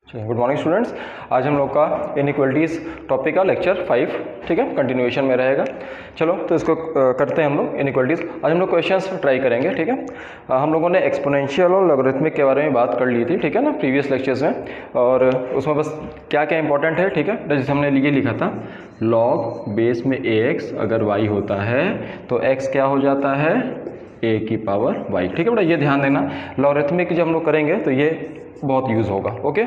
Good morning students. आज हम लोग का इनइक्वालिटीज़ टॉपिक का लेक्चर 5 ठीक है कंटिन्यूएशन में रहेगा। चलो तो इसको करते हैं हम लोग इनइक्वालिटीज़। आज हम लोग क्वेश्चंस ट्राई करेंगे ठीक है। हम लोगों ने एक्सपोनेंशियल और लॉगरिथमिक के बारे में बात कर ली थी ठीक है ना प्रीवियस लेक्चर्स में, और उसमें बस क्या क्या इंपॉर्टेंट है ठीक है। जैसे हमने ये लिखा था लॉग बेस में ax अगर y होता है तो x क्या हो जाता है a की पावर y ठीक है बेटा। ये ध्यान देना, लॉगरिथमिक जब हम लोग करेंगे तो ये बहुत यूज़ होगा। ओके,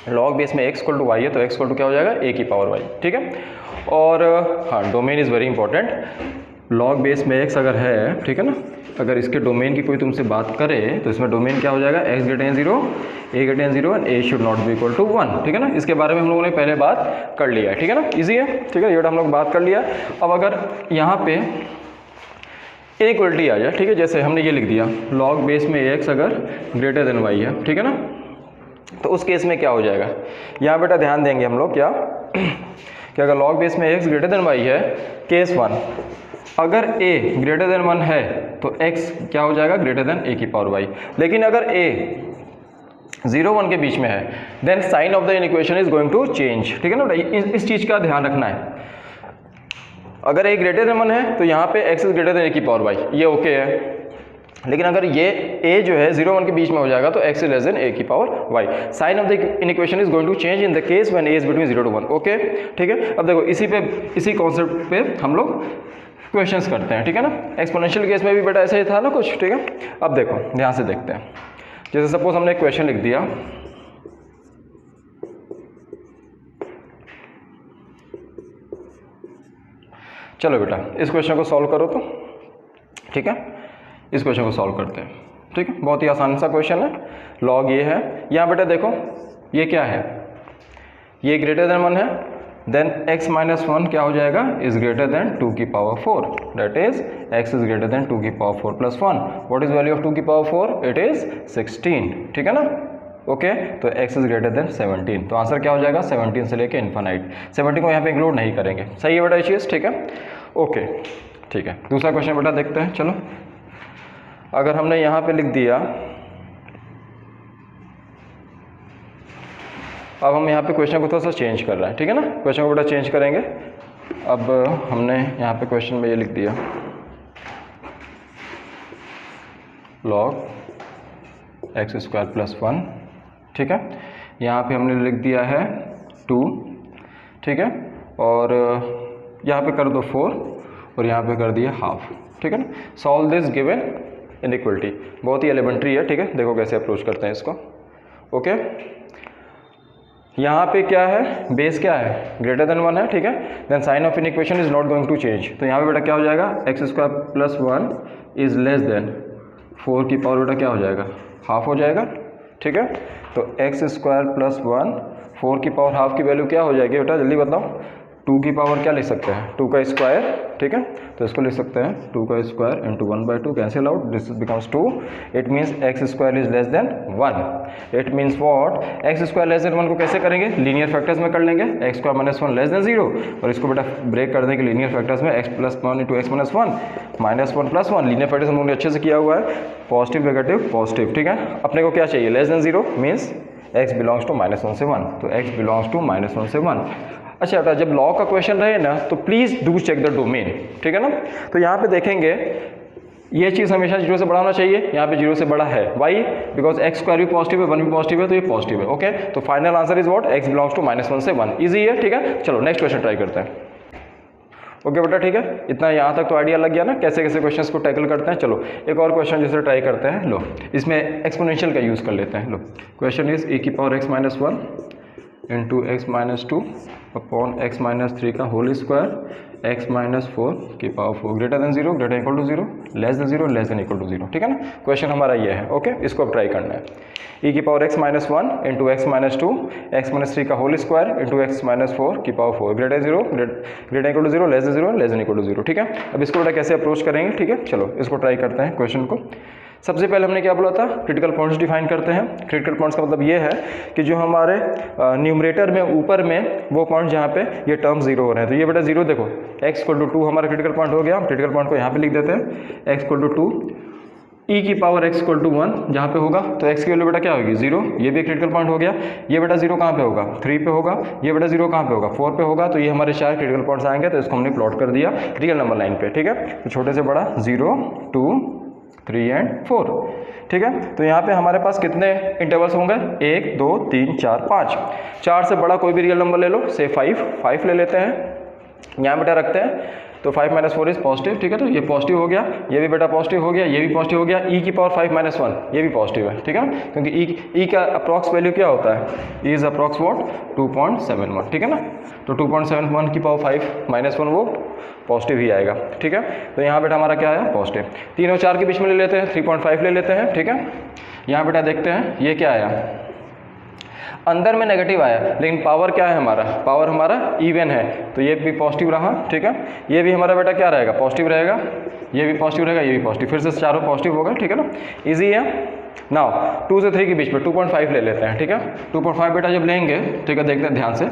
लॉग बेस में x इक्वल टू वाई है तो x इक्वल टू क्या हो जाएगा a की पावर y ठीक है। और हाँ, domain is very important. Log base में x अगर है ठीक है ना, अगर इसके डोमेन की कोई तुमसे बात करे तो इसमें डोमेन क्या हो जाएगा x greater than 0, a greater than 0 and a should not be equal to 1 ठीक है ना। इसके बारे में हम लोगों ने पहले बात कर लिया है ठीक है ना, ईजी है ठीक है। ये हम लोग बात कर लिया। अब अगर यहाँ पे इनइक्वालिटी आ जाए ठीक है, जैसे हमने ये लिख दिया लॉग बेस में x अगर ग्रेटर देन y है ठीक है ना, तो उस केस में क्या हो जाएगा। यहाँ बेटा ध्यान देंगे हम लोग क्या कि अगर लॉग बेस में x ग्रेटर देन y है केस 1, अगर a ग्रेटर देन 1 है तो x क्या हो जाएगा ग्रेटर देन a की पावर y। लेकिन अगर a 0-1 के बीच में है then sign of the equation is going to change ठीक है ना। इस चीज़ का ध्यान रखना है। अगर a ग्रेटर देन 1 है तो यहाँ पे x is greater than a की पावर y, ये ओके है। लेकिन अगर ये a जो है 0-1 के बीच में हो जाएगा तो x is less than a की power y। Sign of the equation is going to change in the case when a is between 0 to 1 okay ठीक है। अब देखो इसी कॉन्सेप्ट पे हम लोग क्वेश्चंस करते हैं ठीक है ना। एक्सपोनेंशियल केस में भी बेटा ऐसा ही था ना कुछ ठीक है। अब देखो ध्यान से देखते हैं। जैसे सपोज हमने एक क्वेश्चन लिख दिया चलो बेटा इस क्वेश्चन को सॉल्व करो तो ठीक है। इस क्वेश्चन को सॉल्व करते हैं ठीक है, बहुत ही आसान सा क्वेश्चन है। लॉग ये है, यहाँ बेटा देखो ये क्या है, ये ग्रेटर देन 1 है देन x माइनस 1 क्या हो जाएगा इज ग्रेटर देन 2 की power 4, that is x is greater than 2 की power 4 plus 1। What is value of 2 की पावर 4? इट इज 16 ठीक है ना। ओके तो x इज ग्रेटर देन 17, तो आंसर क्या हो जाएगा 17 से लेके इन्फिनाइट। 17 को यहाँ पे इंक्लूड नहीं करेंगे, सही है बेटा ये चीज़ ठीक है। ओके ठीक है, दूसरा क्वेश्चन बेटा देखते हैं। चलो अगर हमने यहाँ पे लिख दिया, अब हम यहाँ पे क्वेश्चन को थोड़ा सा चेंज कर रहे हैं ठीक है ना। क्वेश्चन को बेटा चेंज करेंगे। अब हमने यहाँ पे क्वेश्चन में ये लिख दिया लॉग एक्स स्क्वायर प्लस 1 ठीक है। यहाँ पे हमने लिख दिया है 2 ठीक है, और यहाँ पे कर दो 4 और यहाँ पे कर दिया हाफ ठीक है ना। सॉल्व दिस गिवन इनइक्वालिटी, बहुत ही एलिमेंट्री है ठीक है। देखो कैसे अप्रोच करते हैं इसको। ओके यहाँ पे क्या है, बेस क्या है ग्रेटर देन 1 है ठीक है, then sign of equation is not going to change. तो यहाँ पे बेटा क्या हो जाएगा x square plus 1 is less than 4 की पावर बेटा क्या हो जाएगा हाफ हो जाएगा ठीक है। तो एक्स स्क्वायर प्लस 1 4 की पावर हाफ की वैल्यू क्या हो जाएगी बेटा जल्दी बताओ। 2 की पावर क्या लिख सकते हैं 2 का स्क्वायर ठीक है, तो इसको लिख सकते हैं 2 का square into 1/2 cancel out, this becomes 2। It means x square is less then 1। It means what, x square less than 1 को कैसे करेंगे लीनियर फैक्टर्स में कर लेंगे, x square minus 1 less than 0, और इसको बेटा ब्रेक कर देंगे लीनियर फैक्टर्स में x plus 1 into x minus 1 minus 1 plus 1। Linear factors हम लोगों ने अच्छे से किया हुआ है, पॉजिटिव नेगेटिव पॉजिटिव ठीक है। अपने को क्या चाहिए less than 0 means x belongs to -1 से 1, तो एक्स बिलोंग्स टू -1 से 1। अच्छा बेटा जब लॉ का क्वेश्चन रहे ना तो please do check the domain ठीक है ना। तो यहाँ पे देखेंगे ये चीज़ हमेशा 0 से बड़ा होना चाहिए, यहाँ पे 0 से बड़ा है वाई, बिकॉज एक्स स्क्वायर भी पॉजिटिव है 1 भी पॉजिटिव है तो ये पॉजिटिव है। ओके तो final answer is what x belongs to -1 से 1, ईजी है ठीक है। चलो नेक्स्ट क्वेश्चन ट्राई करते हैं। ओके बेटा ठीक है, इतना यहाँ तक तो आइडिया लग गया ना कैसे कैसे क्वेश्चंस को टैकल करते हैं। चलो एक और क्वेश्चन जैसे ट्राई करते हैं। लो इसमें एक्सपोनेंशियल का यूज़ कर लेते हैं। लो क्वेश्चन इज ए की power x minus 1 into x minus 2 upon x minus 3 का होल स्क्वायर एक्स माइनस 4 की power 4 greater than 0 greater equal to 0 less than 0 less than equal to 0 ठीक है ना। क्वेश्चन हमारा ये है। ओके इसको अब ट्राई करना है। e की power x minus 1 into x minus 2 x minus 3 का whole square into x minus 4 की power 4 greater 0 greater equal to 0 less than 0 less than equal to 0 ठीक है। अब इसको बेटा कैसे अप्रोच करेंगे ठीक है। चलो इसको ट्राई करते हैं क्वेश्चन को। सबसे पहले हमने क्या बोला था क्रिटिकल पॉइंट्स डिफाइन करते हैं। क्रिटिकल पॉइंट्स का मतलब ये है कि जो हमारे न्यूमरेटर में ऊपर में वो पॉइंट जहाँ पे ये टर्म 0 हो रहे हैं, तो ये बेटा 0 देखो x इक्वल टू 2 हमारा क्रिटिकल पॉइंट हो गया। हम क्रिटिकल पॉइंट को यहाँ पे लिख देते हैं x इक्वल टू 2 ई की पावर x इक्वल टू 1 जहाँ पे होगा तो x की वैल्यू बेटा क्या होगी 0, ये भी एक क्रिटिकल पॉइंट हो गया। ये बेटा 0 कहाँ पे होगा 3 पे होगा, ये बेटा 0 कहाँ पे होगा 4 पे होगा। तो ये हमारे 4 क्रिटिकल पॉइंट्स आएंगे, तो इसको हमने प्लॉट कर दिया रियल नंबर लाइन पे, ठीक है। तो छोटे से बड़ा 0, 2, 3 एंड 4, ठीक है। तो यहाँ पे हमारे पास कितने इंटरवल्स होंगे 1, 2, 3, 4, 5। 4 से बड़ा कोई भी रियल नंबर ले लो, से 5 ले लेते हैं, यहाँ बेटा रखते हैं। तो 5 - 4 इज पॉजिटिव, ठीक है। तो ये पॉजिटिव हो गया, ये भी बेटा पॉजिटिव हो गया, ये भी पॉजिटिव हो गया। ई की पावर 5 - 1 ये भी पॉजिटिव है, ठीक है ना, क्योंकि ई का अप्रॉक्स वैल्यू क्या होता है, ई इज अप्रॉक्स वॉट 2.71, ठीक है ना। तो 2.71 की पावर 5 - 1 वो पॉजिटिव ही आएगा, ठीक है। तो यहाँ बेटा हमारा क्या आया पॉजिटिव। 3 और 4 के बीच में ले लेते हैं, 3.5 ले लेते हैं, ठीक है। यहाँ बेटा देखते हैं ये क्या आया, अंदर में नेगेटिव आया, लेकिन पावर क्या है हमारा, पावर हमारा इवन है, तो ये भी पॉजिटिव रहा, ठीक है। ये भी हमारा बेटा क्या रहेगा पॉजिटिव रहेगा, ये भी पॉजिटिव रहेगा, ये भी पॉजिटिव, फिर से चारों पॉजिटिव हो गए, ठीक है ना। इजी है। नाउ 2 से 3 के बीच में 2.5 ले लेते हैं, ठीक है। 2.5 बेटा जब लेंगे, ठीक है, देखते हैं ध्यान से,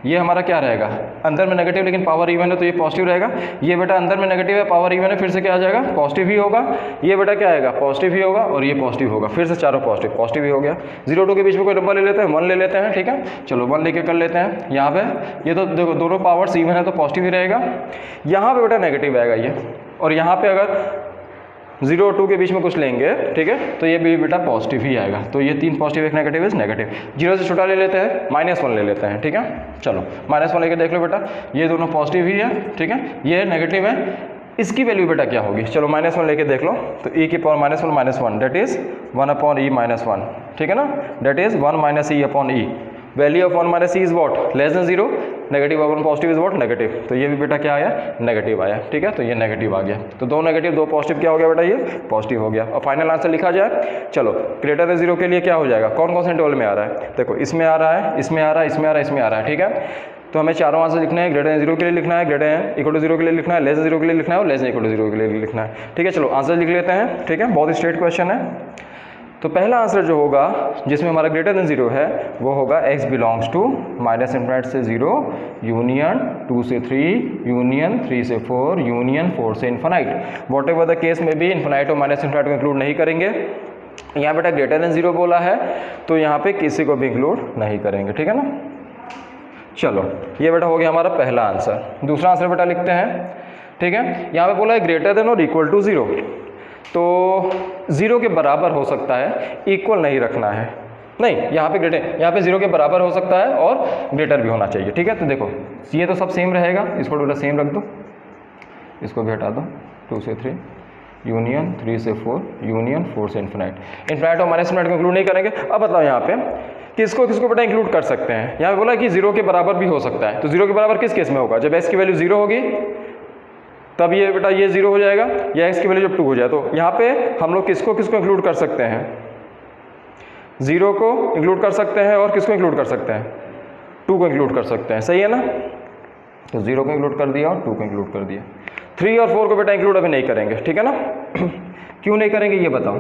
ये हमारा क्या रहेगा, अंदर में नेगेटिव लेकिन पावर इवन है तो ये पॉजिटिव रहेगा। ये बेटा अंदर में नेगेटिव है पावर इवन है, फिर से क्या आ जाएगा पॉजिटिव ही होगा। ये बेटा क्या आएगा पॉजिटिव ही होगा, और ये पॉजिटिव होगा, फिर से चारों पॉजिटिव ही हो गया। 0 2 के बीच में कोई नंबर ले लेते हैं, 1 ले लेते हैं, ठीक है। चलो 1 लेके कर लेते हैं। यहाँ पे ये तो देखो दोनों पावर्स इवन है तो पॉजिटिव ही रहेगा। यहाँ पे बेटा नेगेटिव आएगा ये, और यहाँ पे अगर 0 और 2 के बीच में कुछ लेंगे, ठीक है, तो ये भी बेटा पॉजिटिव ही आएगा। तो ये 3 पॉजिटिव एक नेगेटिव इज नेगेटिव। 0 से छोटा ले लेते हैं, -1 ले लेते हैं, ठीक है। चलो -1 लेके देख लो बेटा, ये दोनों पॉजिटिव ही है, ठीक है, ये नेगेटिव है, इसकी वैल्यू बेटा क्या होगी, चलो -1 लेके देख लो। तो e की पावर -1 दैट इज 1/e - 1, ठीक है ना, that is 1 - e/e। Value of 1 - e is what less than 0, negative upon positive is what negative. तो ये भी बेटा क्या आया नेगेटिव आया, ठीक है। तो ये नेगेटिव आ गया, तो 2 नेगेटिव 2 पॉजिटिव क्या हो गया बेटा ये पॉजिटिव हो गया। और फाइनल आंसर लिखा जाए, चलो ग्रेटर देन 0 के लिए क्या हो जाएगा, कौन कौन से इंटरवल में आ रहा है, देखो इसमें आ रहा है, इसमें आ रहा है, इसमें आ रहा है, इसमें आ रहा है, ठीक है। तो हमें चारों आंसर लिखना है, ग्रेटर देन 0 के लिए लिखना है, ग्रेटर इक्वल टू 0 के लिए लिखना है, लेस देन 0 के लिए लिखना है, और लेस देन इक्वल टू 0 के लिए लिखना है, ठीक है। चलो आंसर लिख लेते हैं, ठीक है, बहुत स्ट्रेट क्वेश्चन है। तो पहला आंसर जो होगा जिसमें हमारा ग्रेटर देन 0 है वो होगा x बिलोंग्स टू -∞ से 0 यूनियन 2 से 3 यूनियन 3 से 4 यूनियन 4 से infinite. What ever the case में भी इन्फिनाइट और -∞ को इंक्लूड नहीं करेंगे। यहाँ बेटा ग्रेटर देन 0 बोला है तो यहाँ पे किसी को भी इंक्लूड नहीं करेंगे, ठीक है ना। चलो ये बेटा हो गया हमारा पहला आंसर। दूसरा आंसर बेटा लिखते हैं, ठीक है। यहाँ पे बोला है ग्रेटर देन और इक्वल टू 0, तो 0 के बराबर हो सकता है, इक्वल नहीं रखना है, नहीं यहाँ पे यहाँ पे 0 के बराबर हो सकता है और ग्रेटर भी होना चाहिए, ठीक है। तो देखो ये तो सब सेम रहेगा, इसको बेटा सेम रख दो, इसको भी हटा दो, 2 से 3 यूनियन 3 से 4 यूनियन 4 से इन्फिनाइट। इन्फिनाइट और -∞ को इंक्लूड नहीं करेंगे। अब बताओ यहाँ पे किसको किसको बेटा इंक्लूड कर सकते हैं। यहाँ पे बोला कि 0 के बराबर भी हो सकता है, तो 0 के बराबर किस केस में होगा, जब x की वैल्यू 0 होगी तब ये बेटा ये 0 हो जाएगा, या x की वैल्यू जब 2 हो जाए। तो यहाँ पे हम लोग किसको किसको इंक्लूड कर सकते हैं, 0 को इंक्लूड कर सकते हैं और किसको इंक्लूड कर सकते हैं, 2 को इंक्लूड कर सकते हैं, सही है ना। तो 0 को इंक्लूड कर दिया और 2 को इंक्लूड कर दिया। 3 और 4 को बेटा इंक्लूड अभी नहीं करेंगे, ठीक है ना। क्यों नहीं करेंगे ये बताओ,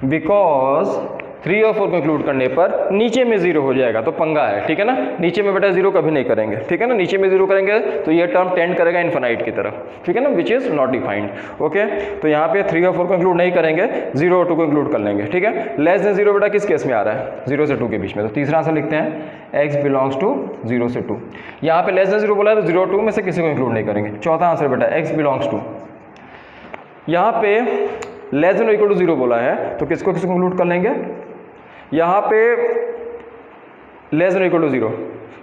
बिकॉज 3 और 4 को इंक्लूड करने पर नीचे में 0 हो जाएगा, तो पंगा है, ठीक है ना। नीचे में बेटा 0 कभी नहीं करेंगे, ठीक है ना। नीचे में 0 करेंगे तो ये टर्म टेंड करेगा इन्फिनाइट की तरफ, ठीक है ना, which is not defined, okay. तो यहाँ पे 3 और 4 को इंक्लूड नहीं करेंगे, 0 और 2 को इंक्लूड कर लेंगे, ठीक है। लेस देन 0 बेटा किस केस में आ रहा है, 0 से 2 के बीच में। तो तीसरा आंसर लिखते हैं x बिलोंग्स टू 0 से 2। यहाँ पे लेस देन 0 बोला है तो 0 और 2 में से किसी को इंक्लूड नहीं करेंगे। चौथा आंसर बेटा x बिलोंग्स टू, यहाँ पे लेस देन इक्वल टू 0 बोला है तो किसको किसको इंक्लूड कर लेंगे, यहाँ पे लेस देन इक्वल टू 0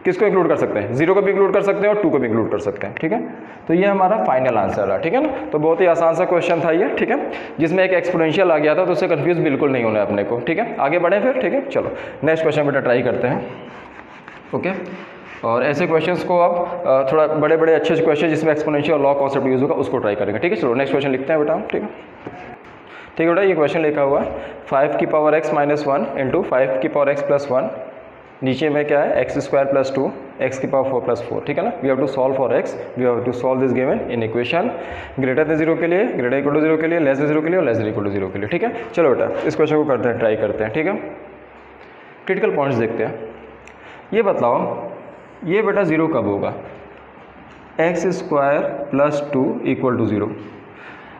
किसको इंक्लूड कर सकते हैं, 0 को भी इंक्लूड कर सकते हैं और 2 को भी इंक्लूड कर सकते हैं, ठीक है। तो ये हमारा फाइनल आंसर है, ठीक है ना। तो बहुत ही आसान सा क्वेश्चन था ये, ठीक है, जिसमें एक एक्सपोनेंशियल आ गया था, तो उससे कंफ्यूज बिल्कुल नहीं होना है अपने को, ठीक है। आगे बढ़े फिर, ठीक है। चलो नेक्स्ट क्वेश्चन बेटा ट्राई करते हैं, ओके। और ऐसे क्वेश्चंस को अब थोड़ा बड़े बड़े अच्छे क्वेश्चन जिसमें एक्सपोनेंशियल लॉ कॉन्सेप्ट यूज होगा उसको ट्राई करेंगे, ठीक है। चलो नेक्स्ट क्वेश्चन लिखते हैं बेटा, ठीक है। ठीक है बेटा, ये क्वेश्चन लिखा हुआ है 5 की पावर x - 1 इंटू 5 की पावर x + 1, नीचे में क्या है x² + 2 x की पावर 4 + 4, ठीक है ना। We have to solve for x, we have to solve this given inequation greater than 0 के लिए, ग्रेटर इक्वल टू 0 के लिए, लेस देन 0 के लिए और लेस देन इक्वल टू 0 के लिए, ठीक है। चलो बेटा इस क्वेश्चन को करते हैं, ट्राई करते हैं, ठीक है। क्रिटिकल पॉइंट्स देखते हैं। ये बताओ ये बेटा 0 कब होगा, x² + 2 = 0।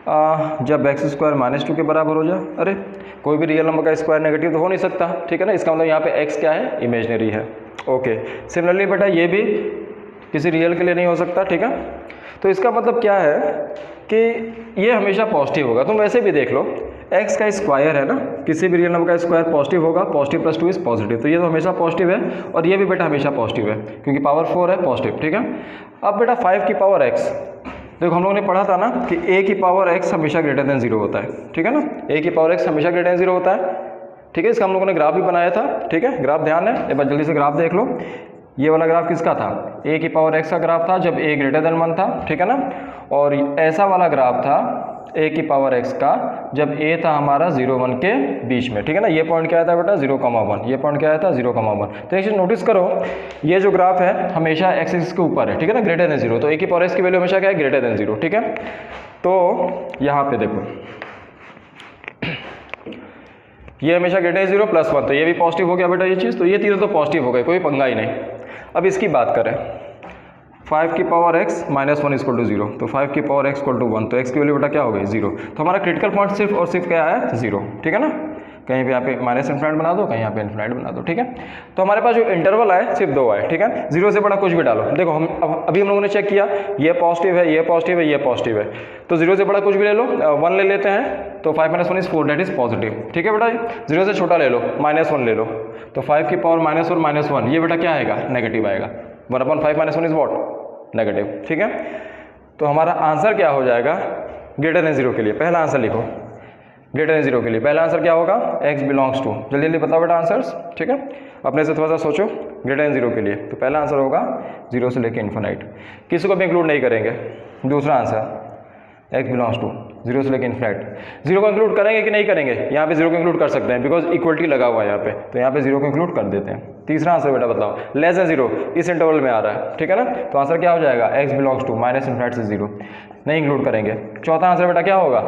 जब एक्स स्क्वायर -2 के बराबर हो जाए, अरे कोई भी रियल नंबर का स्क्वायर नेगेटिव तो हो नहीं सकता, ठीक है ना, इसका मतलब यहाँ पे एक्स क्या है, इमेजनरी है। ओके, सिमिलरली बेटा ये भी किसी रियल के लिए नहीं हो सकता, ठीक है। तो इसका मतलब क्या है कि ये हमेशा पॉजिटिव होगा। तुम वैसे भी देख लो, एक्स का स्क्वायर है ना, किसी भी रियल नंबर का स्क्वायर पॉजिटिव होगा, पॉजिटिव + 2 इज पॉजिटिव, तो ये तो हमेशा पॉजिटिव है, और ये भी बेटा हमेशा पॉजिटिव है क्योंकि पावर 4 है, पॉजिटिव, ठीक है। अब बेटा 5 की पावर x, देखो हम लोगों ने पढ़ा था ना कि a की पावर x हमेशा ग्रेटर देन 0 होता है, ठीक है ना, a की पावर x हमेशा ग्रेटर देन 0 होता है, ठीक है। इसका हम लोगों ने ग्राफ भी बनाया था, ठीक है, ग्राफ ध्यान है, एक बार जल्दी से ग्राफ देख लो। ये वाला ग्राफ किसका था, a की पावर x का ग्राफ था जब a ग्रेटर देन 1 था, ठीक है ना, और ऐसा वाला ग्राफ था a की पावर x का जब a था हमारा 0, 1 के बीच में, ठीक है ना। ये पॉइंट क्या आता है बेटा 0,1, ये पॉइंट क्या आता है 0,1। तो एक चीज़ नोटिस करो, ये जो ग्राफ है हमेशा x एक्सिस के ऊपर है, ठीक है ना, ग्रेटर देन 0, तो a की पावर x की वैल्यू हमेशा क्या है, ग्रेटर देन 0, ठीक है। तो यहाँ पे देखो ये हमेशा ग्रेटर देन 0 + 1, तो ये भी पॉजिटिव हो गया बेटा ये चीज़, तो ये तीनों तो पॉजिटिव हो गए, कोई पंगा ही नहीं। अब इसकी बात करें, 5 की पावर x -1 = 0, तो 5 की पावर x = 1, तो x की वैल्यू बेटा क्या हो गई 0। तो हमारा क्रिटिकल पॉइंट सिर्फ और सिर्फ क्या है 0, ठीक है ना। कहीं पे यहाँ पे -∞ बना दो, कहीं यहाँ पे इन्फिनिट बना दो, ठीक है। तो हमारे पास जो इंटरवल आए सिर्फ 2 आए, ठीक है, 0 से बड़ा कुछ भी डालो। देखो हम अभी हम लोगों ने चेक किया, ये पॉजिटिव है, ये पॉजिटिव है, ये पॉजिटिव है, तो 0 से बड़ा कुछ भी ले लो, 1 ले लेते हैं, तो 5 - 1 = 4, दैट इज पॉजिटिव, ठीक है बेटा। 0 से छोटा ले लो, -1 ले लो, तो 5 की पावर -4 -1, ये बेटा क्या आएगा, नेगेटिव आएगा, 1/5 - 1 इज व्हाट, नेगेटिव, ठीक है। तो हमारा आंसर क्या हो जाएगा, ग्रेटर देन 0 के लिए पहला आंसर लिखो, ग्रेटर देन 0 के लिए पहला आंसर क्या होगा, x बिलोंग्स टू, जल्दी जल्दी बताओ बेटा आंसर्स, ठीक है, अपने से थोड़ा सा सोचो। ग्रेटर देन 0 के लिए तो पहला आंसर होगा 0 से लेके इन्फिनाइट, किसी को भी इंक्लूड नहीं करेंगे। दूसरा आंसर x बिलोंग्स टू 0 से लेके इन्फिनाइट, 0 को इंक्लूड करेंगे कि नहीं करेंगे, यहाँ पे 0 को इंक्लूड कर सकते हैं बिकॉज इक्वलिटी लगा हुआ है यहाँ पे, तो यहाँ पे 0 को इंक्लूड कर देते हैं। तीसरा आंसर बेटा बताओ, लेस देन 0 इस इंटरवल में आ रहा है, ठीक है ना, तो आंसर क्या हो जाएगा, x बिलोंग्स टू -∞ से 0, नहीं इंक्लूड करेंगे। चौथा आंसर बेटा क्या होगा,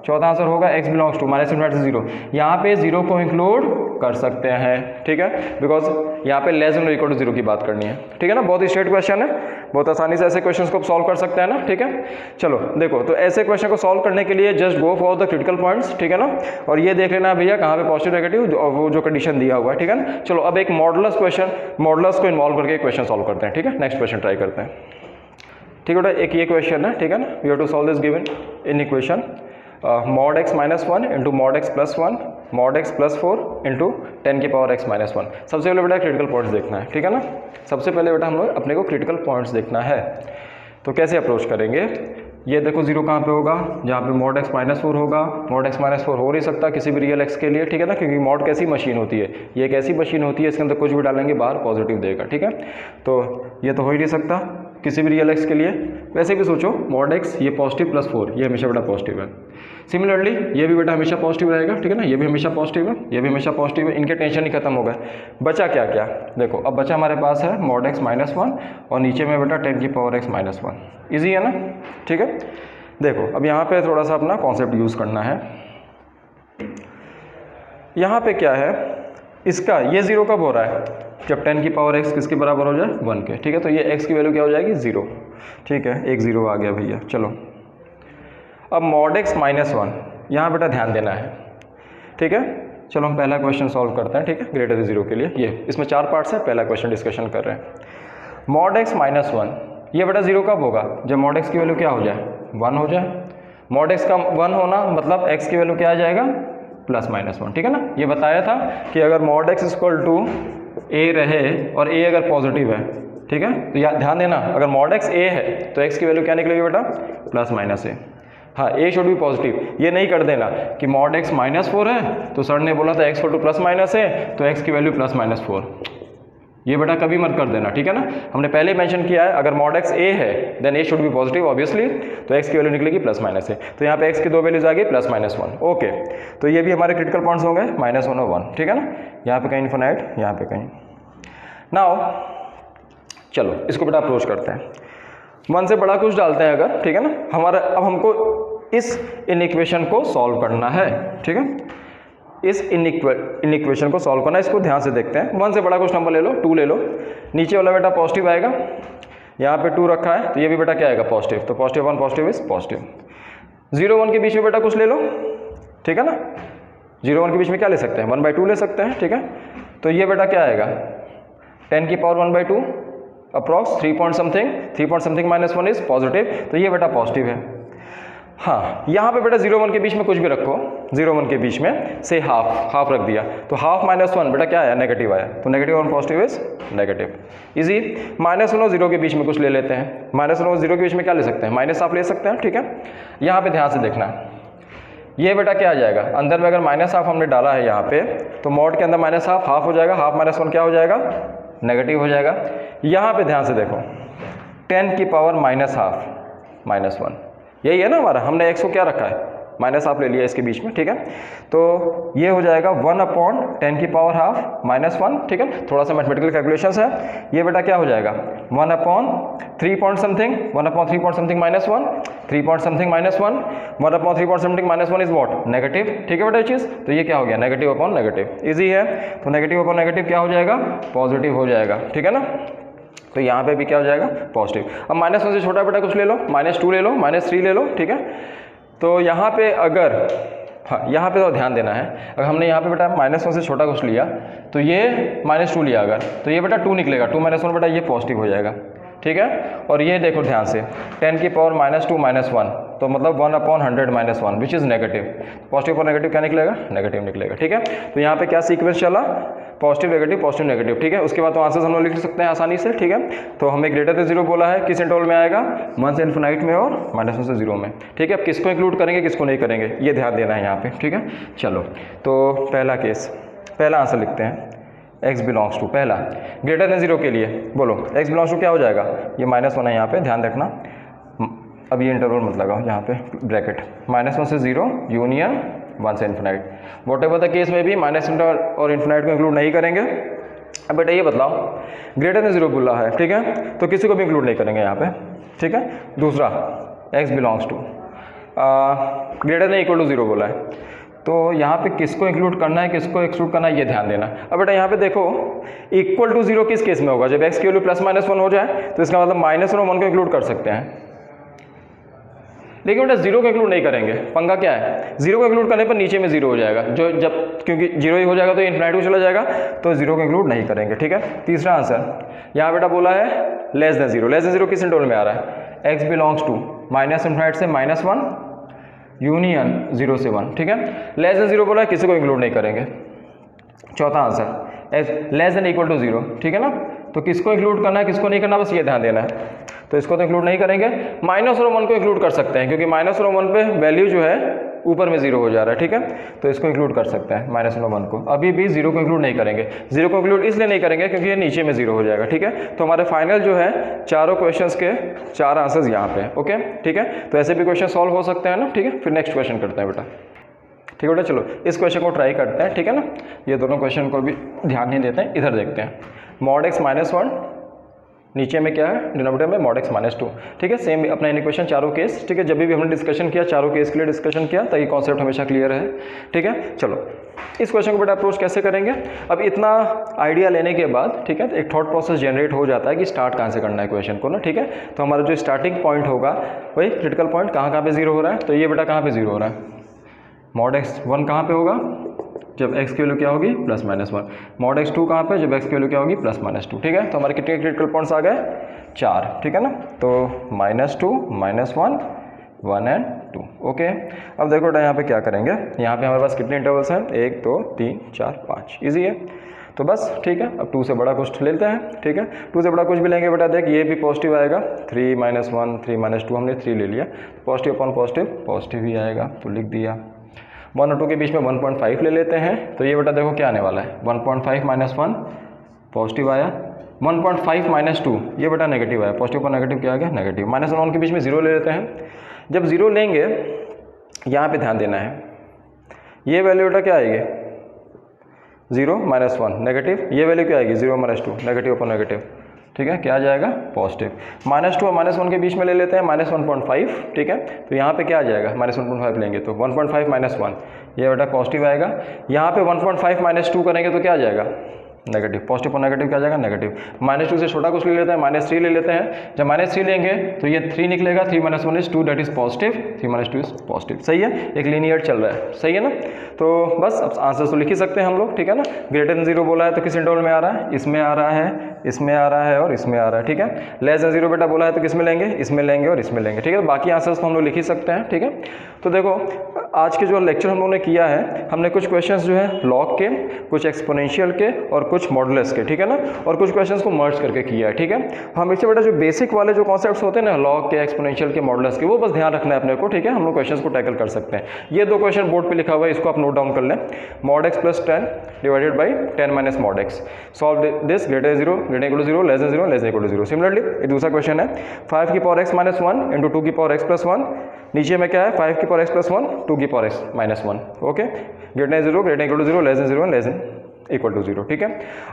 चौथा आंसर होगा x बिलोंग्स टू -∞ से 0, यहाँ पे 0 को इंक्लूड कर सकते हैं, ठीक है, बिकॉज यहाँ पे लेस देन इक्वल टू 0 की बात करनी है, ठीक है ना। बहुत ही स्ट्रेट क्वेश्चन है, बहुत आसानी से ऐसे क्वेश्चंस को सॉल्व कर सकते हैं ना, ठीक है। चलो देखो, तो ऐसे क्वेश्चन को सॉल्व करने के लिए just go for the critical points, ठीक है ना, और ये देख लेना भैया कहाँ पे पॉजिटिव नेगेटिव और वो जो कंडीशन दिया हुआ है, ठीक है ना। चलो अब एक मॉडुलस क्वेश्चन, मॉडुलस को इन्वॉल्व करके क्वेश्चन सॉल्व करते हैं, ठीक है। नेक्स्ट क्वेश्चन ट्राई करते हैं, ठीक है बेटा। एक ये क्वेश्चन है, ठीक है ना, we have to solve this given inequation mod x - 1 into mod x + 1 mod x + 4 into 10 की पावर x - 1। सबसे पहले बेटा क्रिटिकल पॉइंट्स देखना है, ठीक है ना, सबसे पहले बेटा हम लोग अपने को क्रिटिकल पॉइंट्स देखना है। तो कैसे अप्रोच करेंगे, ये देखो 0 कहाँ पे होगा, जहाँ पे mod x - 4 होगा, mod x - 4 हो नहीं सकता किसी भी रियल x के लिए, ठीक है ना, क्योंकि mod कैसी मशीन होती है, ये एक ऐसी मशीन होती है इसके अंदर कुछ भी डालेंगे बाहर पॉजिटिव देगा, ठीक है। तो ये तो हो ही नहीं सकता किसी भी रियल x के लिए। वैसे भी सोचो mod x ये पॉजिटिव + 4, ये हमेशा बेटा पॉजिटिव है। सिमिलरली ये भी बेटा हमेशा पॉजिटिव रहेगा, ठीक है ना, ये भी हमेशा पॉजिटिव है, ये भी हमेशा पॉजिटिव है, इनके टेंशन ही खत्म हो गए। बचा क्या क्या, देखो अब बचा हमारे पास है mod x - 1 और नीचे में बेटा 10 की पावर x - 1, ईजी है ना, ठीक है। देखो अब यहाँ पे थोड़ा सा अपना कॉन्सेप्ट यूज़ करना है। यहाँ पे क्या है, इसका ये 0 कब हो रहा है, जब 10 की पावर x किसके बराबर हो जाए, 1 के, ठीक है। तो ये x की वैल्यू क्या हो जाएगी 0, ठीक है, एक 0 आ गया भैया। चलो अब mod x - 1 यहाँ बेटा ध्यान देना है, ठीक है। चलो हम पहला क्वेश्चन सॉल्व करते हैं, ठीक है, ग्रेटर देन 0 के लिए। ये इसमें 4 पार्ट्स है, पहला क्वेश्चन डिस्कशन कर रहे हैं। mod x - 1 ये बेटा 0 कब होगा, जब mod x की वैल्यू क्या हो जाए, 1 हो जाए। mod x का 1 होना मतलब x की वैल्यू क्या आ जाएगा, +-1, ठीक है ना। ये बताया था कि अगर mod x = a रहे और a अगर पॉजिटिव है, ठीक है, तो याद ध्यान देना अगर mod x a है तो x की वैल्यू क्या निकलेगी बेटा, +-a। हाँ, a शुड भी पॉजिटिव, ये नहीं कर देना कि mod x -4 है तो सर ने बोला था x = +-a तो x की वैल्यू +-4, ये बेटा कभी मत कर देना, ठीक है ना। हमने पहले ही मेंशन किया है अगर mod x a है then a should be positive obviously, तो x की वैल्यू निकलेगी +-a। तो यहाँ पे x की 2 वैल्यूज आ गई +-1, ओके। तो ये भी हमारे क्रिटिकल पॉइंट्स हो गए -1 और 1, ठीक है ना। यहाँ पे कहीं इन्फिनाइट, यहाँ पे कहीं। नाउ चलो इसको बेटा अप्रोच करते हैं, 1 से बड़ा कुछ डालते हैं अगर, ठीक है ना। हमारा अब हमको इस इक्वेशन को सॉल्व करना है, ठीक है, इस इक्वेशन को सॉल्व करना है। इसको ध्यान से देखते हैं, 1 से बड़ा कुछ नंबर ले लो, 2 ले लो, नीचे वाला बेटा पॉजिटिव आएगा, यहाँ पे 2 रखा है तो ये भी बेटा क्या आएगा, पॉजिटिव, तो +1 पॉजिटिव इज पॉजिटिव। 0 1 के बीच में बेटा कुछ ले लो, ठीक है ना। 0 1 के बीच में क्या ले सकते हैं, 1/2 ले सकते हैं, ठीक है। तो ये बेटा क्या आएगा 10 की power 1/2 approx 3 point something minus 1 is positive, तो ये बेटा पॉजिटिव है। हाँ, यहाँ पे बेटा 0 1 के बीच में कुछ भी रखो, 0 1 के बीच में से हाफ रख दिया, तो हाफ माइनस 1 बेटा क्या आया, नेगेटिव आया, तो नेगेटिव और पॉजिटिव इज नेगेटिव। इजी। -1 और 0 के बीच में कुछ ले लेते हैं, -1 और 0 के बीच में क्या ले सकते हैं, माइनस हाफ ले सकते हैं, ठीक है। यहाँ पे ध्यान से देखना, ये बेटा क्या आ जाएगा, अंदर में अगर माइनस हाफ हमने डाला है यहाँ पे, तो मॉड के अंदर माइनस हाफ हो जाएगा, हाफ माइनस 1 क्या हो जाएगा, नेगेटिव हो जाएगा। यहाँ पे ध्यान से देखो 10 की पावर -1/2 -1, यही है ना हमारा, हमने x को क्या रखा है, माइनस हाफ ले लिया इसके बीच में, ठीक है। तो ये हो जाएगा 1/10 की पावर हाफ -1, ठीक है। थोड़ा सा मैथमेटिकल कैलकुलेशंस है, ये बेटा क्या हो जाएगा 1/3 point something, 1/3 point something -1, 3 point something -1, 1/3 point something -1 is what, negative, ठीक है बेटा ये चीज़। तो ये क्या हो गया, नेगेटिव अपॉन नेगेटिव, ईजी है। तो नेगेटिव अपॉन नेगेटिव क्या हो जाएगा, पॉजिटिव हो जाएगा, ठीक है ना। तो यहाँ पे भी क्या हो जाएगा, पॉजिटिव। अब -1 से छोटा बेटा कुछ ले लो, -2 ले लो, -3 ले लो, ठीक है। तो यहाँ पे अगर, हाँ यहाँ पे तो ध्यान देना है, अगर हमने यहाँ पे बेटा -1 से छोटा कुछ लिया, तो ये -2 लिया अगर, तो ये बेटा 2 निकलेगा, 2 - 1 बेटा ये पॉजिटिव हो जाएगा, ठीक है। और ये देखो ध्यान से 10 की पावर -2 -1, तो मतलब 1/100 -1 विच इज़ नेगेटिव। पॉजिटिव और नेगेटिव क्या निकलेगा, नेगेटिव निकलेगा, ठीक है। तो यहाँ पे क्या सीक्वेंस चला, पॉजिटिव नेगेटिव, ठीक है। उसके बाद तो आंसर्स हम लोग लिख सकते हैं आसानी से, ठीक है। तो हमें ग्रेटर देन 0 बोला है, किस इंटरवल में आएगा, 1 से इन्फिनाइट में और -1 से 0 में, ठीक है। अब किसको इंक्लूड करेंगे किसको नहीं करेंगे ये ध्यान देना है यहाँ पे, ठीक है। चलो तो पहला केस, पहला आंसर लिखते हैं, x बिलोंग्स टू, पहला ग्रेटर देन 0 के लिए बोलो x बिलोंग्स टू क्या हो जाएगा, ये -1 है यहाँ पे, ध्यान रखना। अब ये इंटरवल मत लगाओ यहाँ पे ब्रैकेट, -1 से 0 यूनियन 1 से infinite, what ever the case में भी माइनस और इन्फिनाइट को इंक्लूड नहीं करेंगे। अब बेटा ये बताओ ग्रेटर देन 0 बोला है, ठीक है, तो किसी को भी इंक्लूड नहीं करेंगे यहाँ पे, ठीक है। दूसरा x belongs to greater than equal to 0 बोला है, तो यहाँ पे किसको इंक्लूड करना है किसको एक्सक्लूड करना है ये ध्यान देना। अब बेटा यहाँ पे देखो इक्वल टू 0 किस केस में होगा, जब x की वैल्यू +-1 हो जाए तो इसका मतलब -1 और 1 को इंक्लूड कर सकते हैं, लेकिन बेटा 0 को इंक्लूड नहीं करेंगे। पंगा क्या है, 0 को इंक्लूड करने पर नीचे में 0 हो जाएगा, जो जब क्योंकि 0 ही हो जाएगा तो इन्फिनाइट को चला जाएगा, तो 0 को इंक्लूड नहीं करेंगे, ठीक है। तीसरा आंसर यहाँ बेटा बोला है लेस देन 0 किस इंटरवल में आ रहा है, x बिलोंग्स टू -∞ से -1 यूनियन 0 से 1, ठीक है। लेस देन 0 बोला है, किसी को इंक्लूड नहीं करेंगे। चौथा answer less than equal to 0, ठीक है ना, तो किसको इंक्लूड करना है किसको नहीं करना बस ये ध्यान देना है। तो इसको तो इंक्लूड नहीं करेंगे, -1 और 1 को इंक्लूड कर सकते हैं क्योंकि -1 और 1 पे वैल्यू जो है ऊपर में 0 हो जा रहा है, ठीक है, तो इसको इंक्लूड कर सकते हैं -1 और 1 को। अभी भी 0 को इंक्लूड नहीं करेंगे, 0 को इंक्लूड इसलिए नहीं करेंगे क्योंकि ये नीचे में 0 हो जाएगा, ठीक है। तो हमारे फाइनल जो है चारों क्वेश्चंस के 4 आंसर्स यहाँ पे, ओके, ठीक है। तो ऐसे भी क्वेश्चन सॉल्व हो सकते हैं ना, ठीक है। फिर नेक्स्ट क्वेश्चन करते हैं बेटा, ठीक है बेटा। चलो इस क्वेश्चन को ट्राई करते हैं, ठीक है ना। ये दोनों क्वेश्चन को भी ध्यान नहीं देते हैं, इधर देखते हैं। mod x -1 नीचे में क्या है डिनोमिनेटर में mod x -2, ठीक है। सेम अपना इक्वेशन चारों केस, ठीक है। जब भी हमने डिस्कशन किया चारों केस के लिए डिस्कशन किया ताकि कॉन्सेप्ट हमेशा क्लियर है, ठीक है। चलो इस क्वेश्चन को बेटा अप्रोच कैसे करेंगे, अब इतना आइडिया लेने के बाद, ठीक है, एक थॉट प्रोसेस जनरेट हो जाता है कि स्टार्ट कहाँ से करना है क्वेश्चन को ना, ठीक है। तो हमारा जो स्टार्टिंग पॉइंट होगा वही क्रिटिकल पॉइंट कहाँ पे 0 हो रहा है, तो ये बेटा कहाँ पे 0 हो रहा है, mod x1 कहाँ पे होगा जब x की वैल्यू क्या होगी +-1, mod x2 कहाँ पे जब x की वैल्यू क्या होगी +-2, ठीक है। तो हमारे कितने क्रिटिकल पॉइंट्स आ गए 4, ठीक है ना। तो -2 -1 1 एंड 2, ओके। अब देखो बेटा यहाँ पे क्या करेंगे, यहाँ पे हमारे पास कितने इंटरवल्स हैं 1 2 3 4 5, ईजी है। तो बस ठीक है, अब 2 से बड़ा कुछ लेते हैं, ठीक है। 2 से बड़ा कुछ भी लेंगे बेटा, देख ये भी पॉजिटिव आएगा, 3 -1 3 -2 हमने 3 ले लिया, पॉजिटिव अपॉन पॉजिटिव ही आएगा, तो लिख दिया। 1 और 2 के बीच में 1.5 ले लेते हैं, तो ये बेटा देखो क्या आने वाला है 1.5 -1 पॉजिटिव आया, 1.5 -2 ये बेटा नेगेटिव आया, पॉजिटिव और नेगेटिव क्या आ गया नेगेटिव। -1 1 के बीच में 0 ले लेते हैं, जब 0 लेंगे यहाँ पे ध्यान देना है, ये वैल्यू बेटा क्या आएगी 0 -1 नेगेटिव, ये वैल्यू क्या आएगी 0 -2 नेगेटिव अपॉन नेगेटिव, ठीक है, क्या आ जाएगा पॉजिटिव। -2 और -1 के बीच में ले लेते हैं -1.5, ठीक है। तो यहाँ पे क्या आ जाएगा -1.5 लेंगे तो 1.5 -1 ये बेटा पॉजिटिव आएगा। यहाँ पे 1.5 -2 करेंगे तो क्या आ जाएगा नेगेटिव, पॉजिटिव और नेगेटिव क्या आ जाएगा नेगेटिव। -2 से छोटा कुछ ले लेते हैं, -3 ले लेते हैं। जब -3 लेंगे तो ये 3 निकलेगा, 3 - 1 is 2, that is positive, 3 - 2 is positive. सही है, एक लीनियर चल रहा है, सही है ना। तो बस अब आंसर तो लिख ही सकते हैं हम लोग, ठीक है ना। ग्रेटर देन 0 बोला है तो किस इंटरवल में आ रहा है, इसमें आ रहा है, इसमें आ रहा है और इसमें आ रहा है, ठीक है। लेस देन 0 बेटा बोला है तो किस में लेंगे, इसमें लेंगे और इसमें लेंगे, ठीक है। बाकी आंसर्स तो हम लोग लिख ही सकते हैं, ठीक है। तो देखो आज के जो लेक्चर हम लोगों ने किया है, हमने कुछ क्वेश्चंस जो है लॉग के, कुछ एक्सपोनेंशियल के और कुछ मॉडुलस के, ठीक है ना, और कुछ क्वेश्चंस को मर्ज करके किया है, ठीक है। हम इससे बेटा जो बेसिक वाले जो कॉन्सेप्ट्स होते हैं ना, लॉग के, एक्सपोनेंशियल के, मॉडुलस के, वो बस ध्यान रखना है अपने को, ठीक है। हम लोग क्वेश्चंस को टैकल कर सकते हैं। ये 2 क्वेश्चन बोर्ड पे लिखा हुआ है, इसको आप नोट डाउन कर लें। mod x + 10 divided by 10 - mod x, solve this greater 0 greater equal to 0 less than 0 less than equal to 0। Similarly एक दूसरा क्वेश्चन है 5 की पावर x - 1 इंटू 2 की पावर x + 1, नीचे में क्या है 5 की पावर x + 1 2 की power x - 1, okay. Greater 0 greater equal to 0 less than 0 less than equal to 0, ठीक है।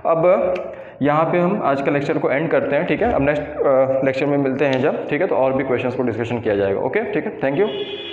अब यहाँ पे हम आज का लेक्चर को एंड करते हैं, ठीक है। अब नेक्स्ट लेक्चर में मिलते हैं जब, ठीक है, तो और भी क्वेश्चंस को डिस्कशन किया जाएगा, ओके, ठीक है। Thank you.